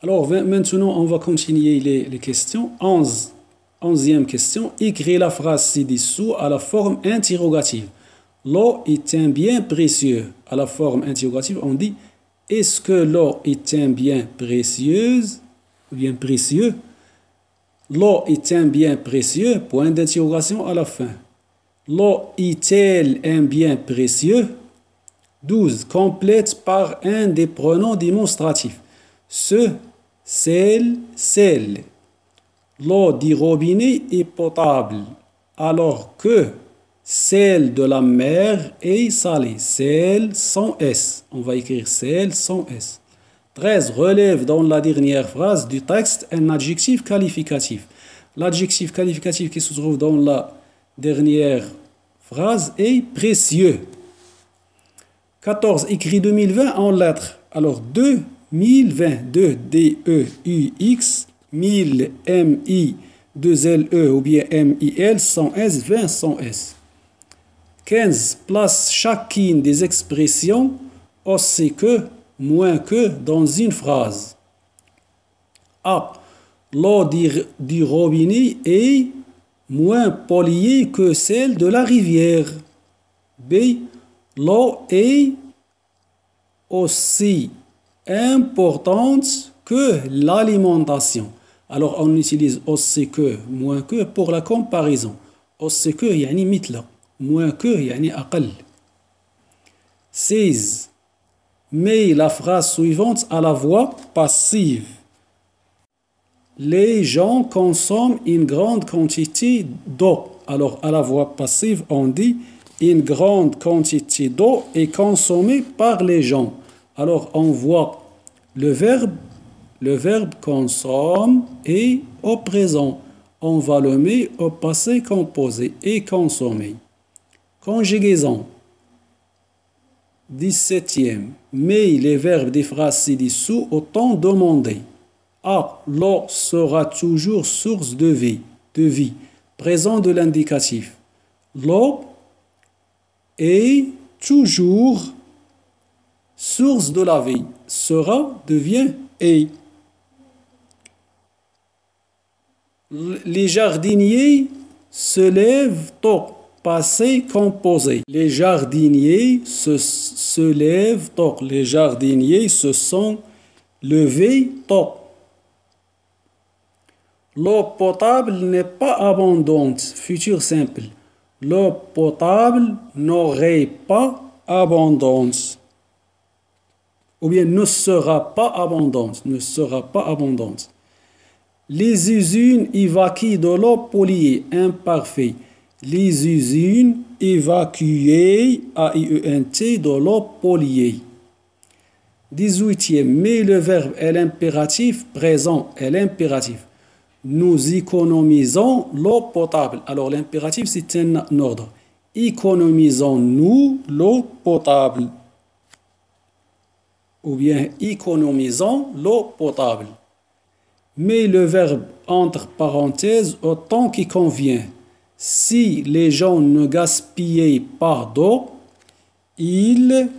Alors, maintenant, on va continuer les questions. 11e question. Écrivez la phrase ci-dessous à la forme interrogative. L'eau est un bien précieux. À la forme interrogative, on dit est-ce que l'eau est un bien précieuse ou bien précieux? L'eau est un bien précieux. Point d'interrogation à la fin. L'eau est-elle un bien précieux? 12. Complète par un des pronoms démonstratifs. Ce, celle. L'eau du robinet est potable, alors que celle de la mer est salée. Celle sans S. On va écrire celle sans S. 13. Relève dans la dernière phrase du texte un adjectif qualificatif. L'adjectif qualificatif qui se trouve dans la dernière phrase est précieux. 14. Écrit 2020 en lettres. Alors 2020, 2 D-E-U-X, 1000 M-I, 2 L-E ou bien M-I-L, sans S, 20 sans S. 15. Place chacune des expressions aussi que, moins que dans une phrase. A. L'eau du robinet est moins polluée que celle de la rivière. B. L'eau est aussi importante que l'alimentation. Alors on utilise aussi que, moins que pour la comparaison. aussi que يعني مثل, moins que يعني أقل. 16. Mets la phrase suivante à la voix passive. Les gens consomment une grande quantité d'eau. Alors à la voix passive on dit une grande quantité d'eau est consommée par les gens. Alors on voit le verbe consomme est au présent. On va le mettre au passé composé et consommer. Conjugaison. 17e. Mets les verbes des phrases ci-dessous au temps demandé. A. L'eau sera toujours source de vie. Présent de l'indicatif. L'eau est toujours source de la vie. Sera devient est. Les jardiniers se lèvent tôt. Passé composé. Les jardiniers se lèvent tôt. Les jardiniers se sont levés tôt. L'eau potable n'est pas abondante. Futur simple. L'eau potable n'aurait pas abondance. Ou bien ne sera pas abondante. Ne sera pas abondante. Les usines évacuent de l'eau polluée. Imparfait. Les usines évacuent A-I-E-N-T de l'eau polluée. 18e. Mais le verbe est l'impératif présent est l'impératif. Nous économisons l'eau potable. Alors l'impératif c'est un ordre. Économisons-nous l'eau potable. Ou bien économisons l'eau potable. Mais le verbe entre parenthèses au temps qui convient. Si les gens ne gaspillaient pas d'eau, ils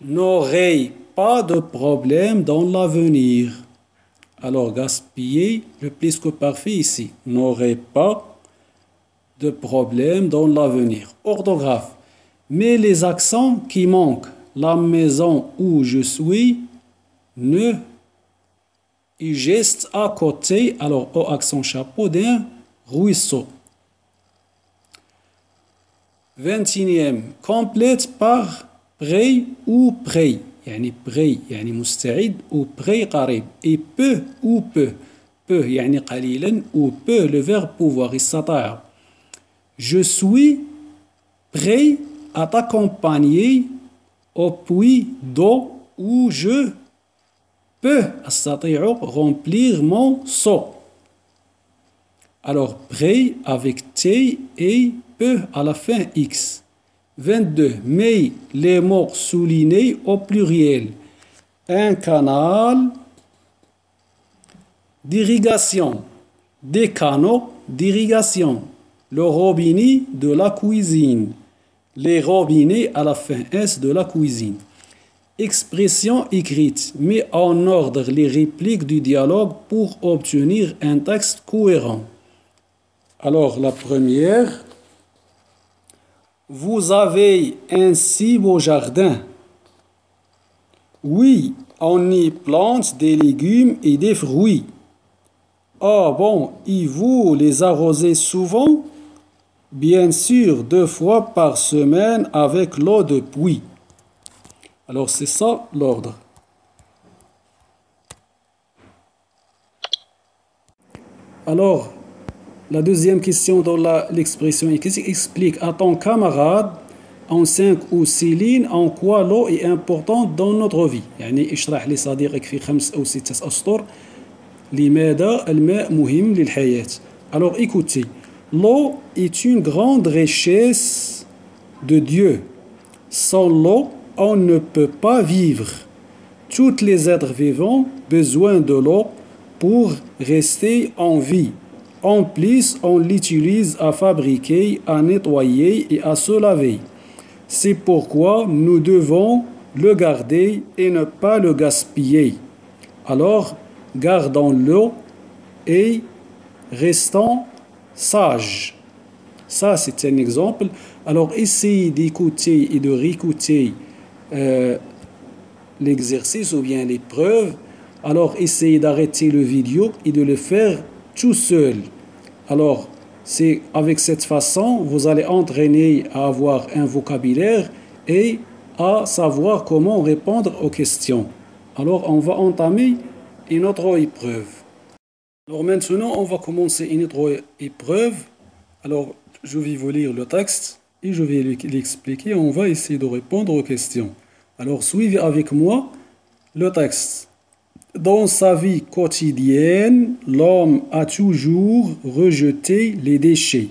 n'auraient pas de problème dans l'avenir. Alors, gaspiller, le plus que parfait ici, n'aurait pas de problème dans l'avenir. Orthographe. Mais les accents qui manquent, la maison où je suis, ne, et geste à côté, alors au accent chapeau d'un ruisseau. 21e. Complète par près ou près. يعني près يعني مستعد ou près قريب. Et peu ou peu. Peu يعني قليلا ou peu le verbe pouvoir استطاع. Je suis prêt à t'accompagner au puits d'eau où je peux أستطيع remplir mon seau. Alors, prêt avec T et peu à la fin X. 22. Mets les mots soulignés au pluriel. Un canal d'irrigation. Des canaux d'irrigation. Le robinet de la cuisine. Les robinets à la fin S de la cuisine. Expression écrite. Mets en ordre les répliques du dialogue pour obtenir un texte cohérent. Alors, la première. Vous avez un si beau jardin. Oui, on y plante des légumes et des fruits. Ah bon, et vous les arrosez souvent? Bien sûr, 2 fois par semaine avec l'eau de pluie. Alors c'est ça l'ordre. Alors, la deuxième question dans l'expression explique à ton camarade en 5 ou 6 lignes en quoi l'eau est importante dans notre vie. يعني اشرح لصديقك في 5 أو 6 أسطر لماذا الماء مهم للحياة. Alors écoutez, l'eau est une grande richesse de Dieu. Sans l'eau, on ne peut pas vivre. Tous les êtres vivants ont besoin de l'eau pour rester en vie. En plus, on l'utilise à fabriquer, à nettoyer et à se laver. C'est pourquoi nous devons le garder et ne pas le gaspiller. Alors, gardons-le et restons sages. Ça, c'est un exemple. Alors, essayez d'écouter et de réécouter l'exercice ou bien l'épreuve. Alors, essayez d'arrêter le vidéo et de le faire tout seul. Alors, c'est avec cette façon, vous allez entraîner à avoir un vocabulaire et à savoir comment répondre aux questions. Alors, on va entamer une autre épreuve. Alors maintenant, on va commencer une autre épreuve. Alors, je vais vous lire le texte et je vais l'expliquer. On va essayer de répondre aux questions. Alors, suivez avec moi le texte. Dans sa vie quotidienne, l'homme a toujours rejeté les déchets.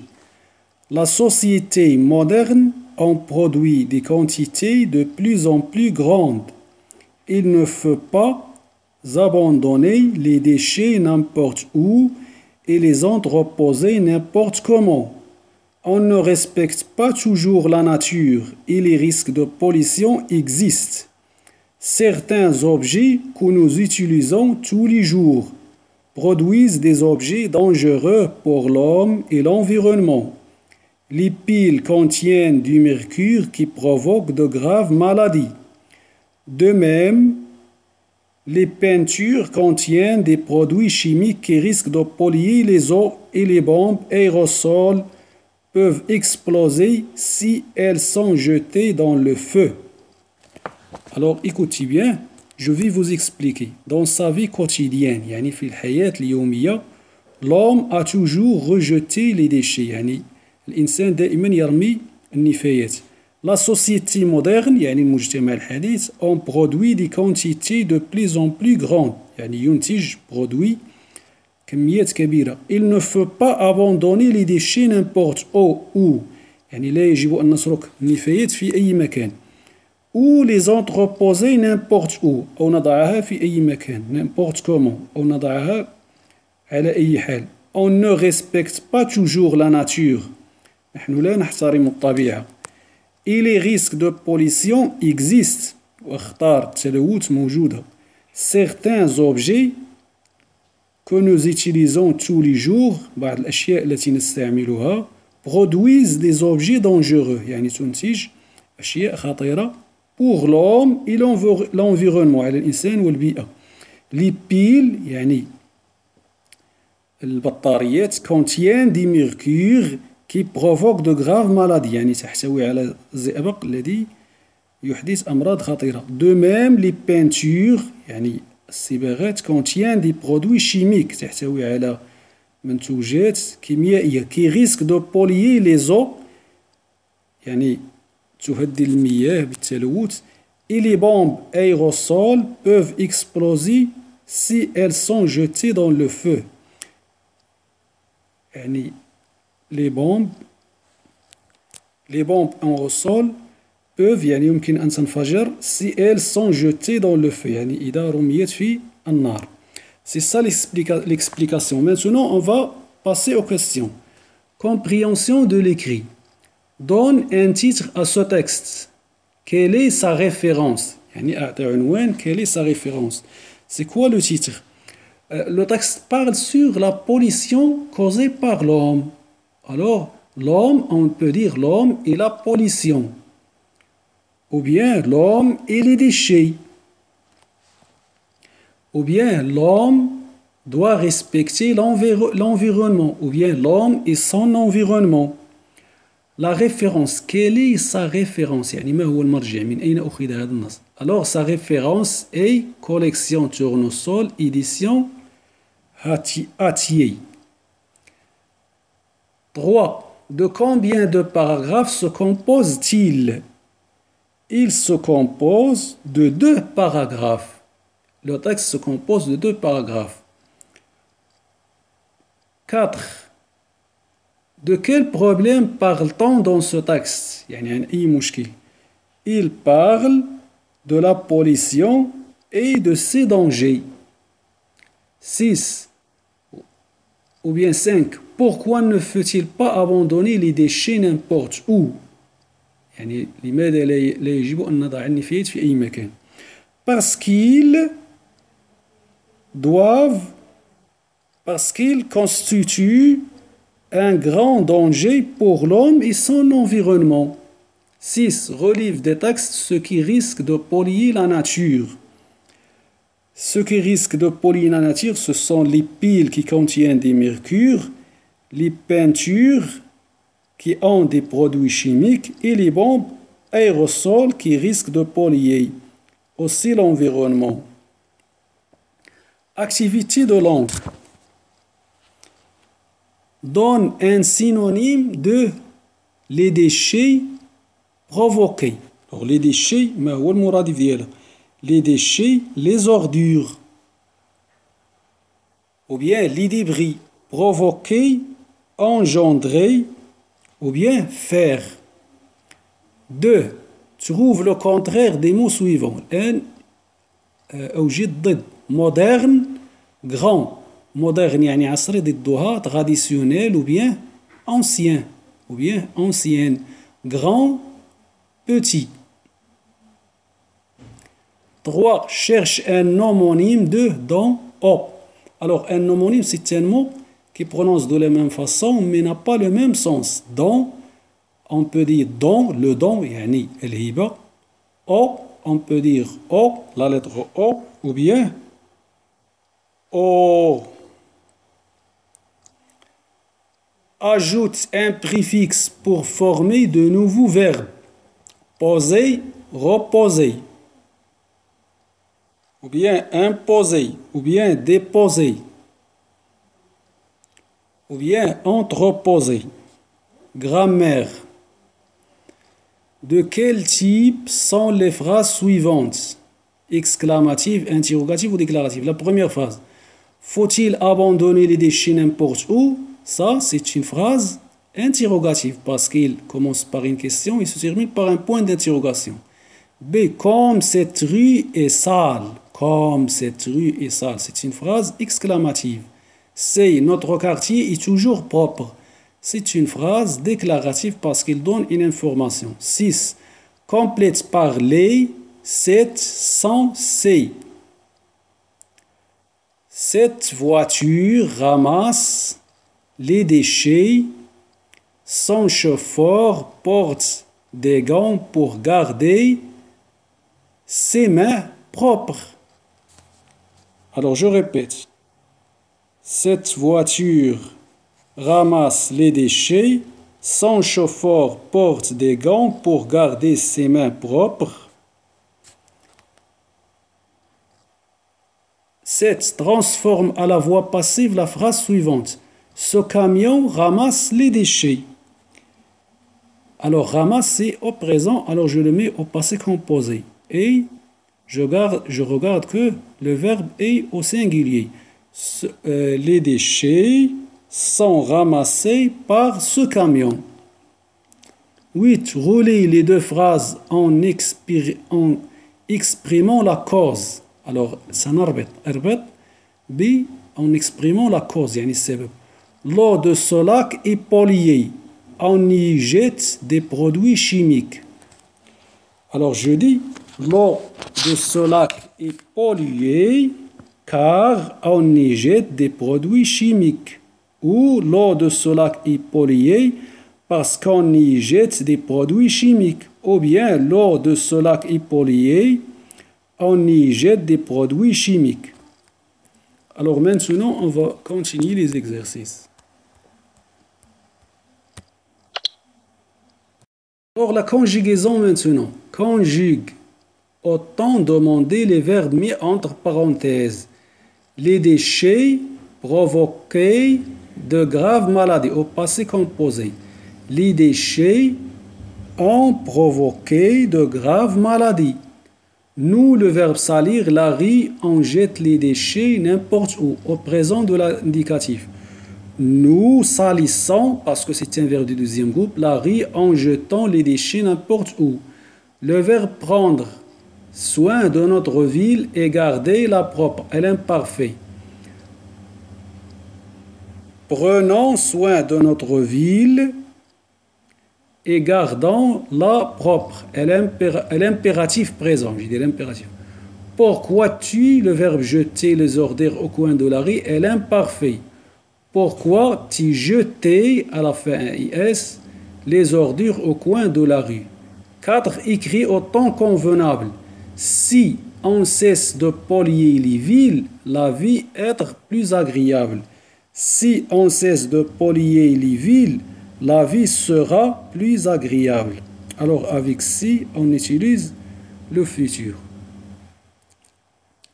La société moderne en produit des quantités de plus en plus grandes. Il ne faut pas abandonner les déchets n'importe où et les entreposer n'importe comment. On ne respecte pas toujours la nature et les risques de pollution existent. Certains objets que nous utilisons tous les jours produisent des objets dangereux pour l'homme et l'environnement. Les piles contiennent du mercure qui provoque de graves maladies. De même, les peintures contiennent des produits chimiques qui risquent de polluer les eaux et les bombes aérosols peuvent exploser si elles sont jetées dans le feu. Alors écoutez bien, je vais vous expliquer. Dans sa vie quotidienne, يعني في الحياة اليومية, l'homme a toujours rejeté les déchets. يعني الإنسان دائما يرمي النفايات. La société moderne, يعني المجتمع الحديث, on produit des quantités de plus en plus grandes. يعني ينتج produit كميات كبيرة. Il ne faut pas abandonner les déchets n'importe où. يعني لا يجب أن نترك النفايات في أي مكان. Ou les entreposer n'importe où. أو نضعها في أي مكان. N'importe comment. أو نضعها على أي حال. On ne respecte pas toujours la nature. نحن لا نحترم الطبيعة. Et les risques de pollution existent. وأخطار التلوث موجودة. Certains objets que nous utilisons tous les jours, بعض الأشياء التي نستعملها, produisent des objets dangereux. يعني تنتج أشياء خطيرة pour l'homme et l'environnement, على الإنسان والبيئة. Les piles, يعني البطاريات, contiennent du mercure qui provoque de graves maladies. يعني تحتوي على الزئبق الذي يحدث أمراض خطيرة. De même, les peintures, يعني الصباغات, contiennent des produits chimiques. تحتوي على منتوجات كيميائية qui risquent de polluer les eaux, يعني تهدي المياه بالتلوث. Et les bombes aérosols peuvent exploser si elles sont jetées dans le feu. يعني les bombes aérosols peuvent, يعني يمكن أن تنفجر si elles sont jetées dans le feu, يعني إذا رميت في النار. C'est ça l'explication. Maintenant, on va passer aux questions. Compréhension de l'écrit. Donne un titre à ce texte. Quelle est sa référence? Quelle est sa référence? C'est quoi le titre? Le texte parle sur la pollution causée par l'homme. Alors, l'homme, on peut dire l'homme et la pollution. Ou bien l'homme et les déchets. Ou bien l'homme doit respecter l'environnement. Ou bien l'homme et son environnement. La référence, quelle est sa référence? Alors, sa référence est collection Tournesol, édition Hatier. 3. De combien de paragraphes se compose-t-il? Il se compose de 2 paragraphes. Le texte se compose de 2 paragraphes. 4. De quel problème parle-t-on dans ce texte? Il parle de la pollution et de ses dangers. 6. Ou bien 5. Pourquoi ne faut-il pas abandonner les déchets n'importe où? Parce qu'ils constituent un grand danger pour l'homme et son environnement. 6. Relève des textes ce qui risque de polluer la nature. Ce qui risque de polluer la nature, ce sont les piles qui contiennent des mercures, les peintures qui ont des produits chimiques et les bombes aérosols qui risquent de polluer aussi l'environnement. Activité de langue. Donne un synonyme de les déchets provoqués. Alors, les déchets, les déchets, les ordures. Ou bien les débris provoqués, engendrés, ou bien faire. 2. Trouve le contraire des mots suivants. Moderne, grand. Moderne يعني عصري ضدها traditionnel ou bien ancien ou bien ancienne. Grand, petit. 3. Cherche un homonyme de dans o. Alors un homonyme c'est un mot qui prononce de la même façon mais n'a pas le même sens. Dans, on peut dire dans, le don يعني الهبة. O, on peut dire o, la lettre o ou bien o. Ajoute un préfixe pour former de nouveaux verbes. Poser, reposer. Ou bien imposer. Ou bien déposer. Ou bien entreposer. Grammaire. De quel type sont les phrases suivantes? Exclamative, interrogative ou déclarative? La première phrase. Faut-il abandonner les déchets n'importe où? Ça, c'est une phrase interrogative parce qu'il commence par une question et se termine par un point d'interrogation. B. Comme cette rue est sale. Comme cette rue est sale. C'est une phrase exclamative. C. Notre quartier est toujours propre. C'est une phrase déclarative parce qu'il donne une information. 6. Complète par les, 7, sans, C. Cette voiture ramasse les déchets. Son chauffeur porte des gants pour garder ses mains propres. Alors je répète. Cette voiture ramasse les déchets. Son chauffeur porte des gants pour garder ses mains propres. 7. Transforme à la voix passive la phrase suivante. Ce camion ramasse les déchets. Alors, ramasse, c'est au présent, alors je le mets au passé composé. Et je regarde que le verbe est au singulier. Les déchets sont ramassés par ce camion. 8. Rouler les deux phrases en exprimant la cause. Alors, ça n'arrête. B, en exprimant la cause, yani sebab. L'eau de ce lac est polluée. On y jette des produits chimiques. Alors, je dis, L'eau de ce lac est polluée car on y jette des produits chimiques. Ou l'eau de ce lac est polluée parce qu'on y jette des produits chimiques. Ou bien l'eau de ce lac est polluée, on y jette des produits chimiques. Alors maintenant, on va continuer les exercices. Alors la conjugaison maintenant. Conjugue. Autant demander les verbes mis entre parenthèses. Les déchets provoquaient de graves maladies au passé composé. Les déchets ont provoqué de graves maladies. Nous, le verbe salir, la rue, on jette les déchets n'importe où, au présent de l'indicatif. Nous salissons, parce que c'est un verbe du deuxième groupe, la rue en jetant les déchets n'importe où. Le verbe prendre soin de notre ville et garder la propre, elle est imparfait. Prenons soin de notre ville et gardons la propre. Elle est impératif présent, je dis l'impératif. Pourquoi tu, le verbe jeter les ordures au coin de la rue, elle est imparfait. Pourquoi tu jetais, à la fin IS, les ordures au coin de la rue. 4. Écrit au temps convenable. Si on cesse de polluer les villes, la vie être plus agréable. Si on cesse de polluer les villes, la vie sera plus agréable. Alors avec si, on utilise le futur.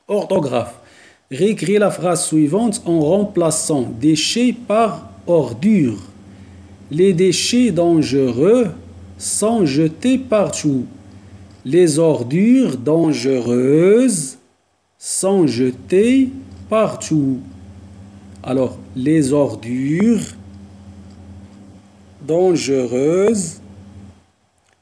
Orthographe. Réécris la phrase suivante en remplaçant déchets par ordures. Les déchets dangereux sont jetés partout. Les ordures dangereuses sont jetées partout. Alors, les ordures dangereuses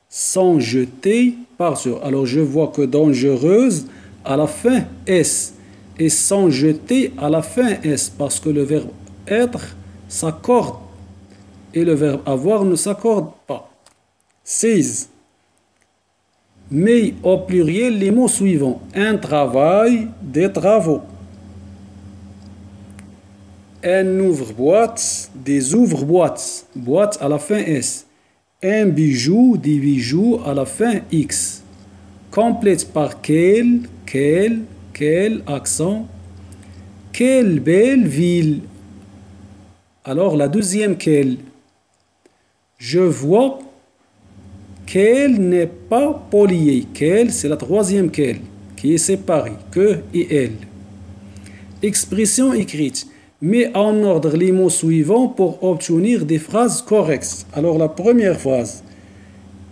sont jetées partout. Alors, je vois que dangereuse à la fin S et sont jetées à la fin S parce que le verbe être s'accorde et le verbe avoir ne s'accorde pas. 6. Mais au pluriel les mots suivants. Un travail, des travaux. Un ouvre-boîte, des ouvre-boîtes. Boîte à la fin S. Un bijou, des bijoux à la fin X. Complète par quel, accent. Quelle belle ville. Alors la deuxième quelle. Je vois qu'elle n'est pas polluée. Qu'elle, c'est la troisième qu'elle, qui est séparée. Que et elle. Expression écrite. Mets en ordre les mots suivants pour obtenir des phrases correctes. Alors la première phrase.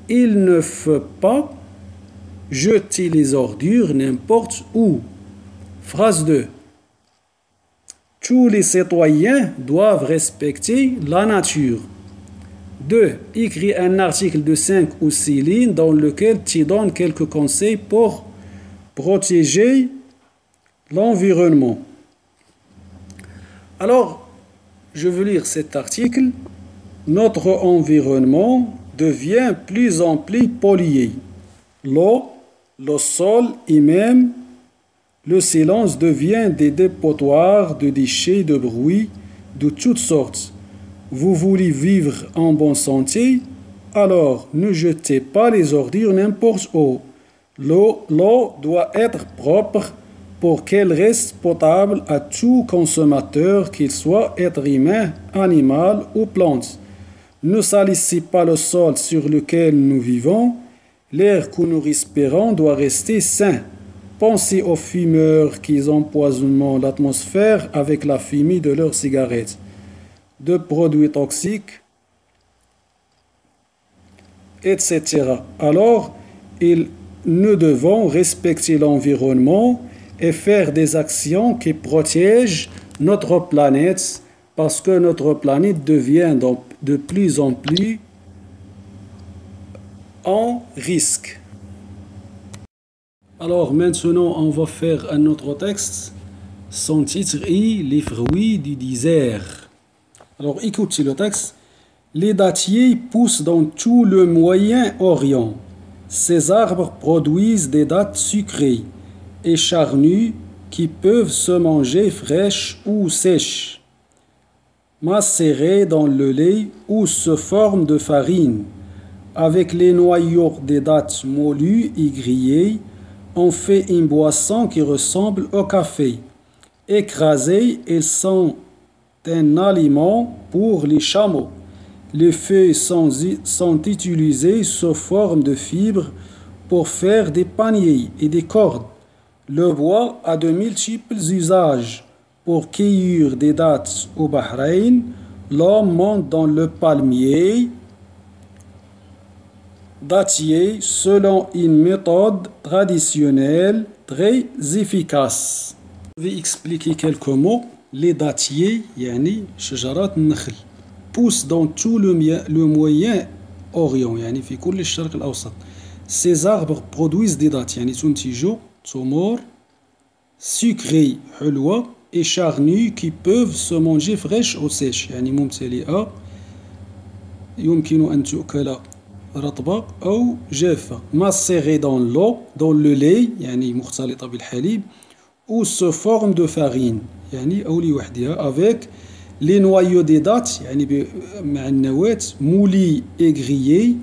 Il ne faut pas jeter les ordures n'importe où. Phrase 2. Tous les citoyens doivent respecter la nature. 2. Écris un article de 5 ou 6 lignes dans lequel tu donnes quelques conseils pour protéger l'environnement. Alors, je veux lire cet article. Notre environnement devient plus en plus pollué. L'eau, le sol et même le silence devient des dépotoirs de déchets, de bruit, de toutes sortes. Vous voulez vivre en bonne santé? Alors ne jetez pas les ordures n'importe où. L'eau doit être propre pour qu'elle reste potable à tout consommateur, qu'il soit être humain, animal ou plante. Ne salissez pas le sol sur lequel nous vivons. L'air que nous respirons doit rester sain. Pensez aux fumeurs qui empoisonnent l'atmosphère avec la fumée de leurs cigarettes. De produits toxiques, etc. Alors, nous devons respecter l'environnement et faire des actions qui protègent notre planète parce que notre planète devient donc de plus en plus en risque. Alors maintenant, on va faire un autre texte. Son titre est « Les fruits du désert ». Alors écoutez le texte. Les dattiers poussent dans tout le Moyen-Orient. Ces arbres produisent des dattes sucrées et charnues qui peuvent se manger fraîches ou sèches, macérées dans le lait ou sous forme de farine. Avec les noyaux des dattes moulues et grillées, on fait une boisson qui ressemble au café. Écrasées, elles sont un aliment pour les chameaux. Les feuilles sont utilisées sous forme de fibres pour faire des paniers et des cordes. Le bois a de multiples usages. Pour cueillir des dattes au Bahreïn, l'homme monte dans le palmier dattier selon une méthode traditionnelle très efficace. Je vais expliquer quelques mots. Les dattiers, يعني شجرات النخل, poussent dans tout le Moyen-Orient, يعني في كل الشرق الأوسط. Ces arbres produisent des dattes, يعني تنتج تمور sucrées, حلوة, et charnues qui peuvent se manger fraîches ou sèches, يعني ممتلئة يمكن أن تؤكل رطبة أو جافة. Macérées dans l'eau, dans le lait, يعني مختلطة بالحليب, ou sous forme de farine, يعني أو لوحدها, avec les noyaux des dattes, يعني مع النواة, moulées et grillées,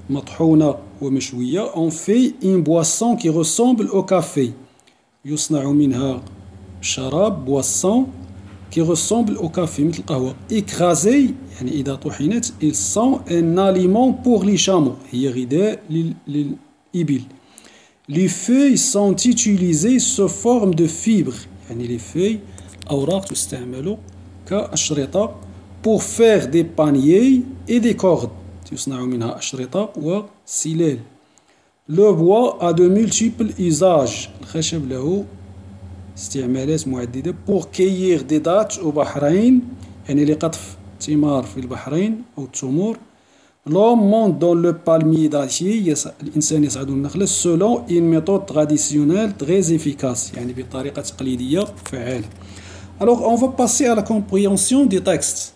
مطحونة ومشوية. On fait une boisson qui ressemble au café. يصنع منها شراب, boisson qui ressemble au café, مثل القهوة. Écrasées, يعني إذا طحنت, ils sont un aliment pour les chameaux, هي غذاء للإبل. Les feuilles sont utilisées sous forme de fibres, يعني les feuilles أوراق تستعمل كأشرطة pour faire des paniers et des cordes. يصنع منها أشرطة وسلال. Le bois a de multiples usages. الخشب له استعمالات معددة. Pour cueillir des dattes au Bahreïn, يعني لقطف ثمار في البحرين أو التمور. L'homme monte dans le palmier dattier, الإنسان يصعد النخلة, selon une méthode traditionnelle très efficace, يعني بطريقة تقليدية فعالة. Alors, on va passer à la compréhension des textes.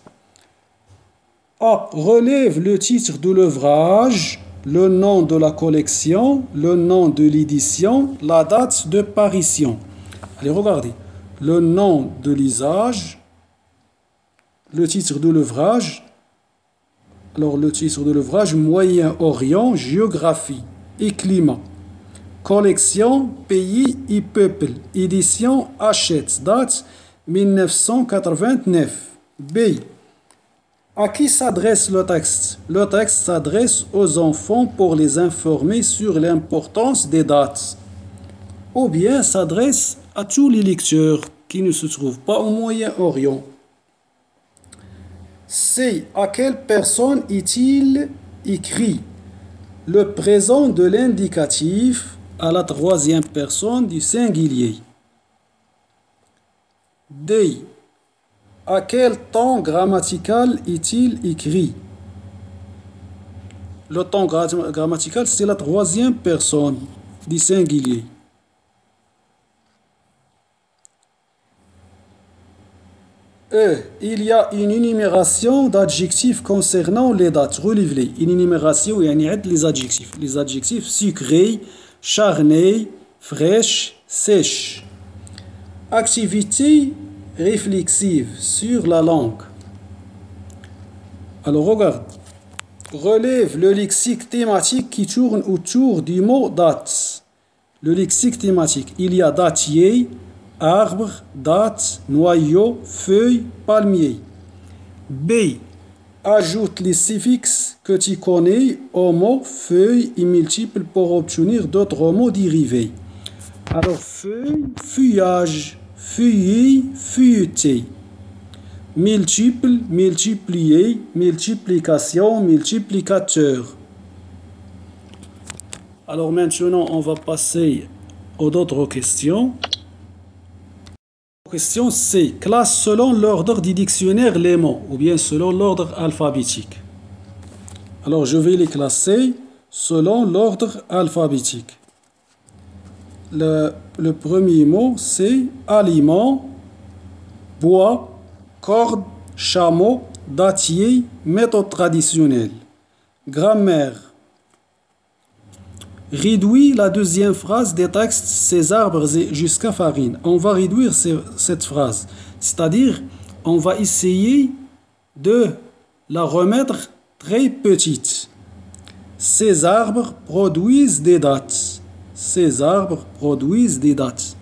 A. Relève le titre de l'ouvrage, le nom de la collection, le nom de l'édition, la date de parution. Allez, regardez. Le nom de l'usage, le titre de l'ouvrage. Alors, le titre de l'ouvrage, Moyen-Orient, géographie et climat. Collection, pays et peuple. Édition, Hachette. Date, 1989. B. À qui s'adresse le texte? Le texte s'adresse aux enfants pour les informer sur l'importance des dates. Ou bien s'adresse à tous les lecteurs qui ne se trouvent pas au Moyen-Orient. C. À quelle personne est-il écrit? Le présent de l'indicatif à la troisième personne du singulier. D. À quel temps grammatical est-il écrit? Le temps grammatical, c'est la troisième personne du singulier. E. Il y a une énumération d'adjectifs concernant les dates. Relève-les. Une énumération, يعني عد les adjectifs. Les adjectifs sucrés, charnés, fraîches, sèches. Activité réflexive sur la langue. Alors regarde. Relève le lexique thématique qui tourne autour du mot date. Le lexique thématique. Il y a dattier, arbre, date, noyau, feuille, palmier. B. Ajoute les suffixes que tu connais aux mots feuille et multiples pour obtenir d'autres mots dérivés. Alors feuille, feuillage, feuillis, feuilleté. Multiple, multiplier, multiplication, multiplicateur. Alors maintenant, on va passer aux autres questions. Question C. Classe selon l'ordre du dictionnaire les mots, ou bien selon l'ordre alphabétique. Alors je vais les classer selon l'ordre alphabétique. Le premier mot, c'est aliment, bois, corde, chameau, dattier, méthode traditionnelle. Grammaire. Réduis la deuxième phrase des textes ces arbres jusqu'à farine. On va réduire cette phrase. C'est-à-dire, on va essayer de la remettre très petite. Ces arbres produisent des dattes. Ces arbres produisent des dattes.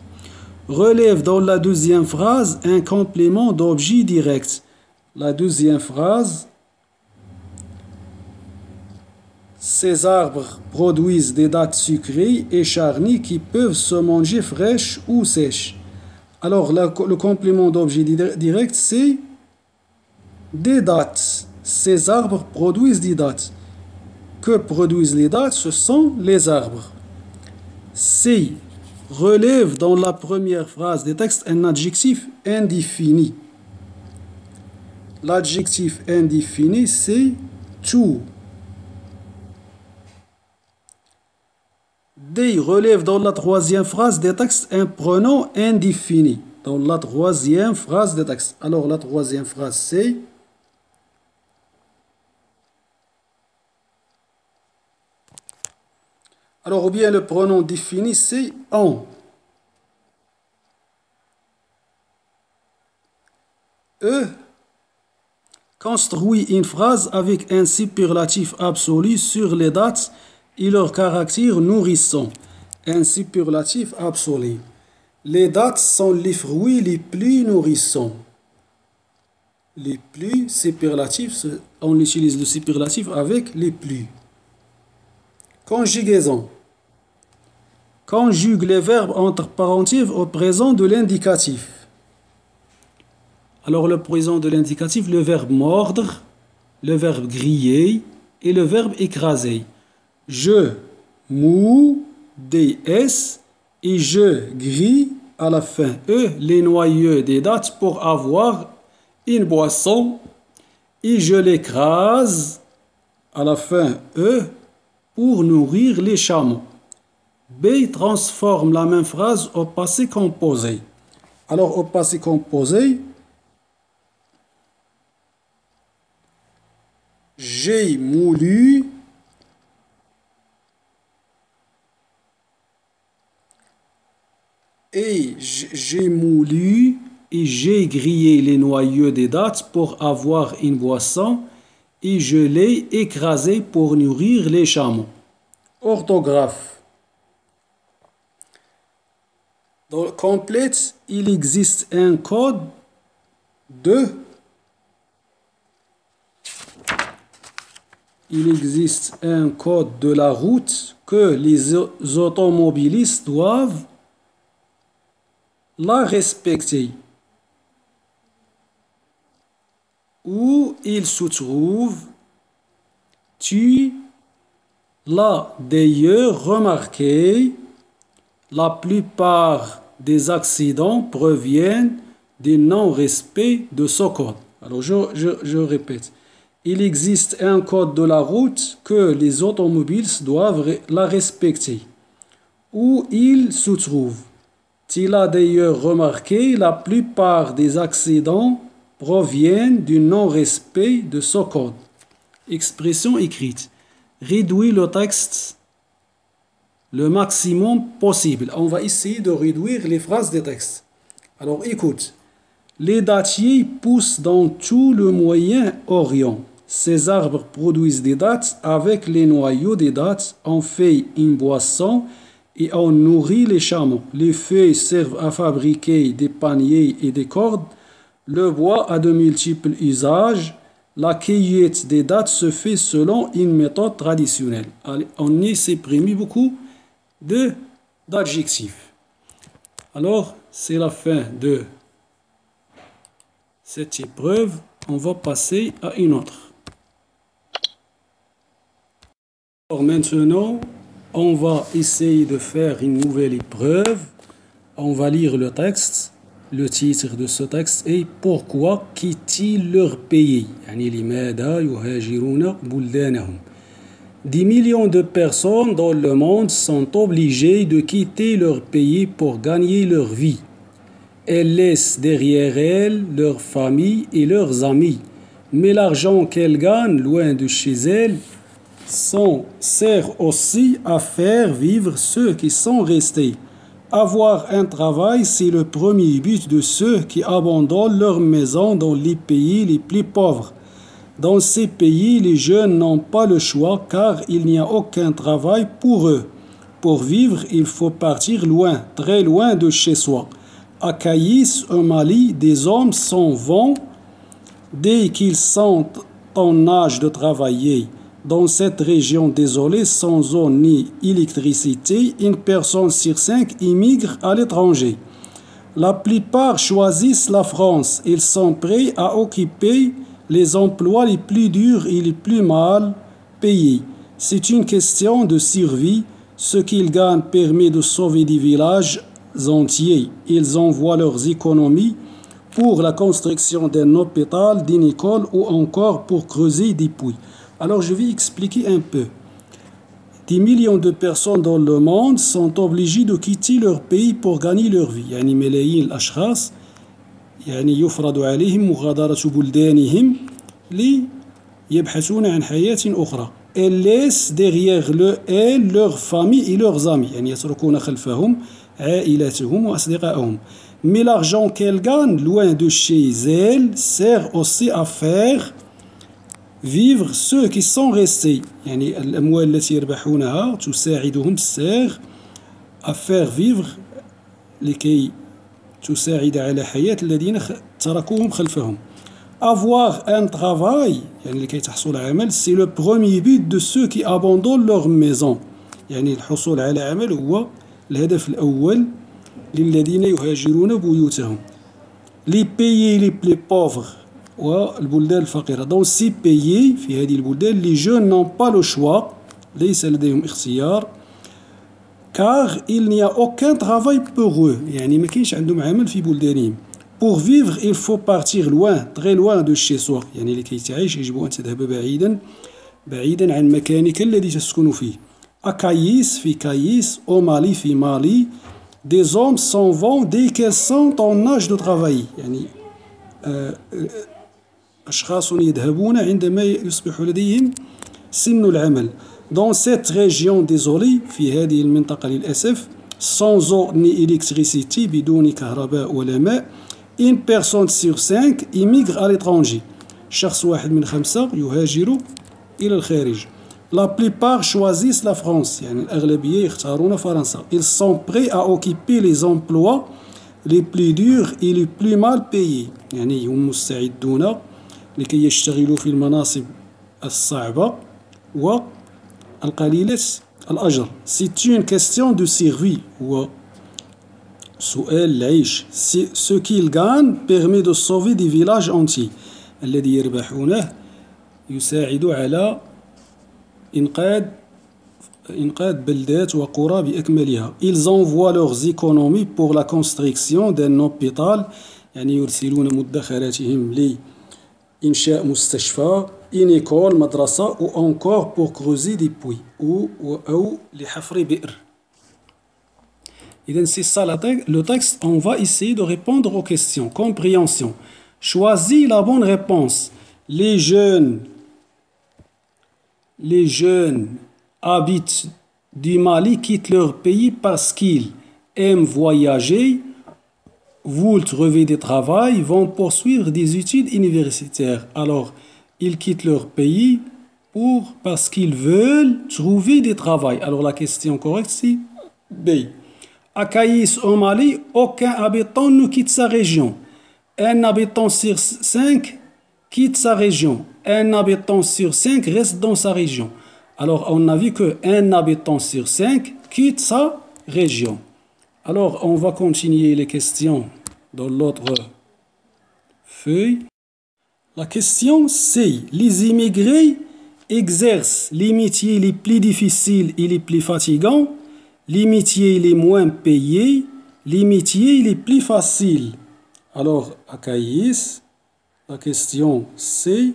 Relève dans la deuxième phrase un complément d'objet direct. La deuxième phrase, ces arbres produisent des dattes sucrées et charnues qui peuvent se manger fraîches ou sèches. Alors, le complément d'objet direct, c'est des dattes. Ces arbres produisent des dattes. Que produisent les dattes? Ce sont les arbres. C. Relève dans la première phrase des textes un adjectif indéfini. L'adjectif indéfini, c'est to. D. Relève dans la troisième phrase des textes un pronom indéfini. Dans la troisième phrase des textes. Alors, la troisième phrase, c'est alors, ou bien le pronom défini, c'est on. E. Construit une phrase avec un superlatif absolu sur les dates et leur caractère nourrissant. Un superlatif absolu. Les dates sont les fruits les plus nourrissants. Les plus superlatifs, on utilise le superlatif avec les plus. Conjugaison. Conjugue les verbes entre parenthèses au présent de l'indicatif. Alors le présent de l'indicatif, le verbe mordre, le verbe griller et le verbe écraser. Je mou, DS, et je grille à la fin. Les noyaux des dates pour avoir une boisson. Et je l'écrase à la fin. Pour nourrir les chameaux. B. Transforme la même phrase au passé composé. Alors, au passé composé, j'ai moulu et j'ai moulu et j'ai grillé les noyaux des dattes pour avoir une boisson. Et je l'ai écrasé pour nourrir les chameaux. Orthographe. Dans le complète, il existe un code de... Il existe un code de la route que les automobilistes doivent la respecter. Où il se trouve, tu l'as d'ailleurs remarqué, la plupart des accidents proviennent du non-respect de ce code. Alors je répète, il existe un code de la route que les automobilistes doivent la respecter. Où il se trouve, tu l'as d'ailleurs remarqué, la plupart des accidents proviennent du non-respect de ce code. Expression écrite. Réduis le texte le maximum possible. On va essayer de réduire les phrases des textes. Alors écoute. Les dattiers poussent dans tout le Moyen-Orient. Ces arbres produisent des dattes. Avec les noyaux des dattes, on fait une boisson et on nourrit les chameaux. Les feuilles servent à fabriquer des paniers et des cordes. Le bois a de multiples usages. La cueillette des dattes se fait selon une méthode traditionnelle. Allez, on y supprime beaucoup d'adjectifs. Alors, c'est la fin de cette épreuve. On va passer à une autre. Alors maintenant, on va essayer de faire une nouvelle épreuve. On va lire le texte. Le titre de ce texte est « Pourquoi quittent-ils leur pays ?» Des millions de personnes dans le monde sont obligées de quitter leur pays pour gagner leur vie. Elles laissent derrière elles leur famille et leurs amis. Mais l'argent qu'elles gagnent loin de chez elles, sert aussi à faire vivre ceux qui sont restés. Avoir un travail, c'est le premier but de ceux qui abandonnent leur maison dans les pays les plus pauvres. Dans ces pays, les jeunes n'ont pas le choix car il n'y a aucun travail pour eux. Pour vivre, il faut partir loin, très loin de chez soi. À Caïs, au Mali, des hommes s'en vont dès qu'ils sont en âge de travailler. Dans cette région désolée, sans eau ni électricité, une personne sur 5 immigre à l'étranger. La plupart choisissent la France. Ils sont prêts à occuper les emplois les plus durs et les plus mal payés. C'est une question de survie. Ce qu'ils gagnent permet de sauver des villages entiers. Ils envoient leurs économies pour la construction d'un hôpital, d'une école ou encore pour creuser des puits. Alors je vais expliquer un peu. Des millions de personnes dans le monde sont obligées de quitter leur pays pour gagner leur vie. يعني ملايين الأشخاص يعني يفرض عليهم مغادرة بلدانهم ليبحثون عن حياة أخرى. Elles laissent derrière elles leurs familles et leurs amis. يعني يتركون خلفهم عائلاتهم وأصدقائهم. Mais l'argent qu'elles gagnent loin de chez elles sert aussi à faire vivre ceux qui sont restés. يعني الأموال التي يربحونها تساعدهم sert à faire vivre لكي تساعد على حياة الذين تركوهم خلفهم. Avoir un travail يعني لكي تحصل على عمل c'est le premier but de ceux qui abandonnent leur maison. يعني الحصول على عمل هو الهدف الأول للذين يهاجرون بيوتهم. Les pays les plus pauvres والبلدان الفقيرة. Dans ces pays في هذه البلدان les jeunes n'ont pas le choix ليس لديهم اختيار car il n'y a aucun travail pour eux يعني ما كاينش عندهم عمل في بلدانهم. Pour vivre il faut partir loin très loin de chez soi يعني لكي تعيش يجب أن تذهب بعيدا عن مكانك الذي تسكن فيه. À Caïs في Caïs au Mali في Mali des hommes s'en vont dès qu'ils sont en âge de travailler يعني أشخاص يذهبون عندما يصبح لديهم سن العمل. Dans cette région désolée في هذه المنطقة للأسف sans eau ni électricité بدون كهرباء ولا ماء une personne sur 5 immigre à l'étranger. شخص واحد من 5 يهاجر إلى الخارج. La plupart choisissent la France يعني الأغلبية يختارون فرنسا. Ils sont prêts à occuper les emplois les plus durs et les plus mal payés يعني هم مستعدون لكي يشتغلوا في المناصب الصعبة والقليلة الأجر. C'est une question de survie هو سؤال العيش. Ce qu'ils gagnent permet de sauver des villages entiers. الذي يربحونه يساعد على إنقاذ بلدات وقرى بأكملها. Ils envoient leurs économies pour la construction d'un hôpital يعني يرسلون مدخراتهم لإنشاء مستشفى une école مدرسة ou encore pour creuser des puits أو لحفر بئر. إذن c'est ça le texte. On va essayer de répondre aux questions. Compréhension. Choisis la bonne réponse. Les jeunes habitent du Mali quittent leur pays parce qu'ils aiment voyager, veulent trouver du travail, vont poursuivre des études universitaires. Alors, ils quittent leur pays parce qu'ils veulent trouver du travail. Alors, la question correcte, c'est B. À Caïs, au Mali, aucun habitant ne quitte sa région. Un habitant sur 5 quitte sa région. Un habitant sur 5 reste dans sa région. Alors, on a vu qu'un habitant sur 5 quitte sa région. Alors, on va continuer les questions dans l'autre feuille. La question c'est, les immigrés exercent les métiers les plus difficiles et les plus fatigants, les métiers les moins payés, les métiers les plus faciles. Alors, à Caïs, la question c'est,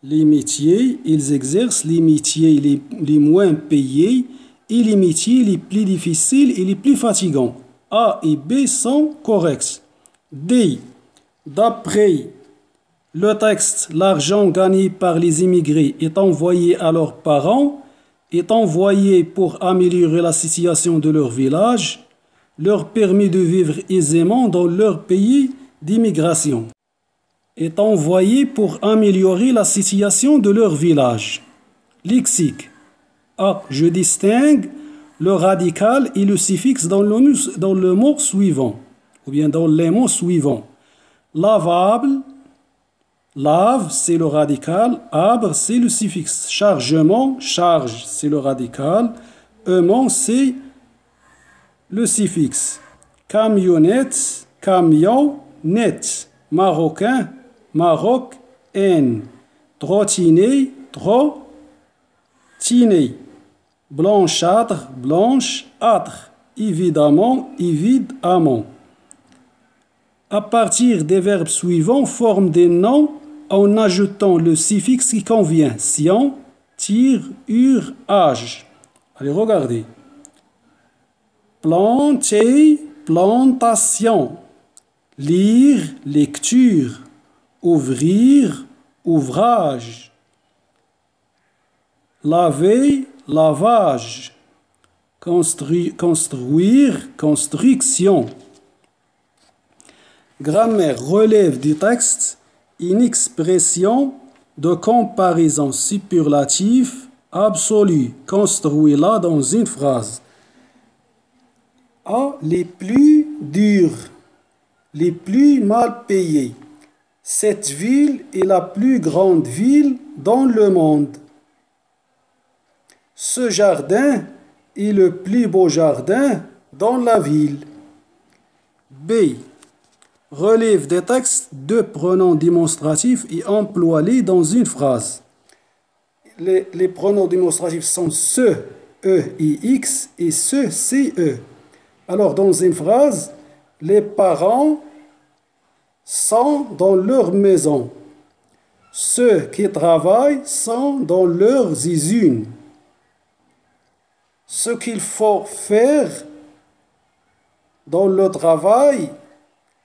les métiers, ils exercent les métiers les moins payés et les métiers les plus difficiles et les plus fatigants. A et B sont corrects. D. D'après Le texte, l'argent gagné par les immigrés est envoyé à leurs parents, est envoyé pour améliorer la situation de leur village, leur permet de vivre aisément dans leur pays d'immigration. Est envoyé pour améliorer la situation de leur village. Lexique. A. Je distingue le radical et le suffixe dans le mot suivant, ou bien dans les mots suivants. Lavable, lave, c'est le radical, abre, c'est le suffixe. Chargement, charge, c'est le radical, aimant, c'est le suffixe. Camionnette, camion, net. Marocain, Maroc, N. Trottiné, trottiné. Blanchâtre, blanche, âtre. Évidemment, évidemment. À partir des verbes suivants, forme des noms en ajoutant le suffixe qui convient. Sien, tir, âge. Allez, regardez. Planter, plantation. Lire, lecture. Ouvrir, ouvrage. Laver, lavage. Construire, construction. Grammaire relève du texte une expression de comparaison superlative absolue. Construis-la dans une phrase. A. Les plus durs, les plus mal payés. Cette ville est la plus grande ville dans le monde. Ce jardin est le plus beau jardin dans la ville. B. Relève des textes de pronoms démonstratifs et emploie-les dans une phrase. Les pronoms démonstratifs sont ce, e et x et ce, ce. Alors, dans une phrase, les parents sont dans leur maison. Ceux qui travaillent sont dans leurs usines. Ce qu'il faut faire dans le travail,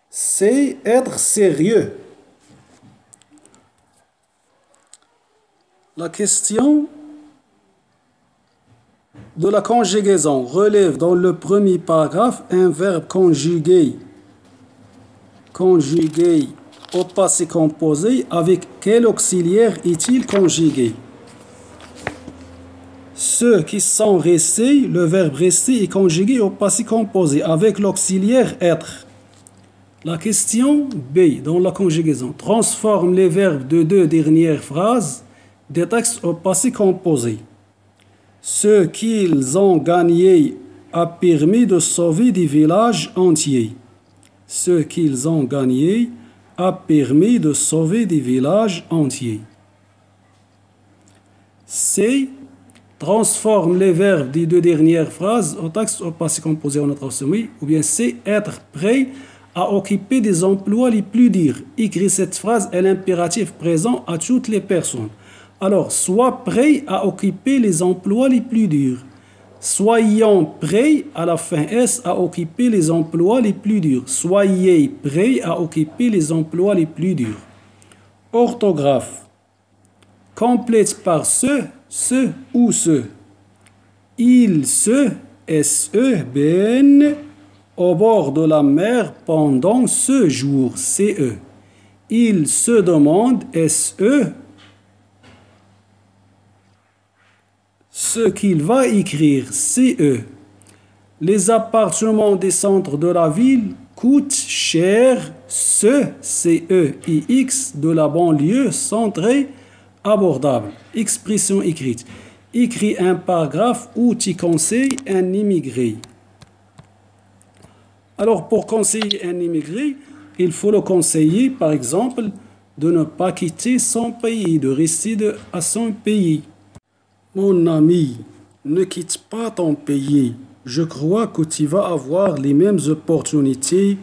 c'est être sérieux. La question de la conjugaison relève dans le premier paragraphe un verbe conjugué. Conjugué au passé composé, avec quel auxiliaire est-il conjugué? Ceux qui sont restés, le verbe rester est conjugué au passé composé avec l'auxiliaire être. La question B, dans la conjugaison, transforme les verbes de deux dernières phrases des textes au passé composé. Ce qu'ils ont gagné a permis de sauver des villages entiers. Ce qu'ils ont gagné a permis de sauver des villages entiers. C. Transforme les verbes des deux dernières phrases au texte au passé composé en autre soumis. Ou bien C. Être prêt à occuper des emplois les plus durs. Écrit cette phrase est l'impératif présent à toutes les personnes. Alors, sois prêt à occuper les emplois les plus durs. Soyons prêts à la fin S à occuper les emplois les plus durs. Soyez prêts à occuper les emplois les plus durs. Orthographe. Complète par ce ou ce. Il se, SE, BN, au bord de la mer pendant ce jour, CE. Il se demande, SE, ce qu'il va écrire, CE. Les appartements des centres de la ville coûtent cher, CE et X de la banlieue sont très abordables. Expression écrite. Écris un paragraphe où tu conseilles un immigré. Alors, pour conseiller un immigré, il faut le conseiller, par exemple, de ne pas quitter son pays, de rester à son pays. Mon ami, ne quitte pas ton pays. Je crois que tu vas avoir les mêmes opportunités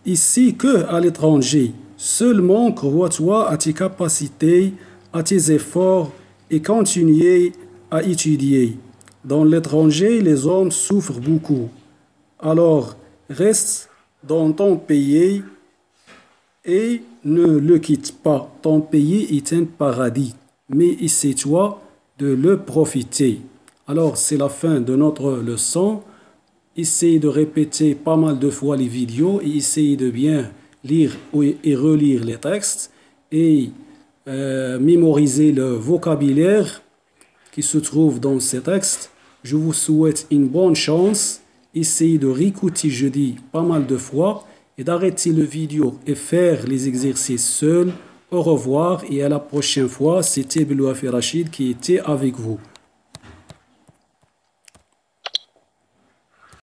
ici qu'à l'étranger. Seulement crois-toi à tes capacités, à tes efforts et continue à étudier. Dans l'étranger, les hommes souffrent beaucoup. Alors, reste dans ton pays et ne le quitte pas. Ton pays est un paradis, mais essaie-toi de le profiter. Alors, c'est la fin de notre leçon. Essayez de répéter pas mal de fois les vidéos et essayez de bien lire et relire les textes et mémoriser le vocabulaire qui se trouve dans ces textes. Je vous souhaite une bonne chance. Essayez de réécouter jeudi pas mal de fois et d'arrêter le vidéo et faire les exercices seuls. Au revoir et à la prochaine fois. C'était Belouafi Rachid qui était avec vous.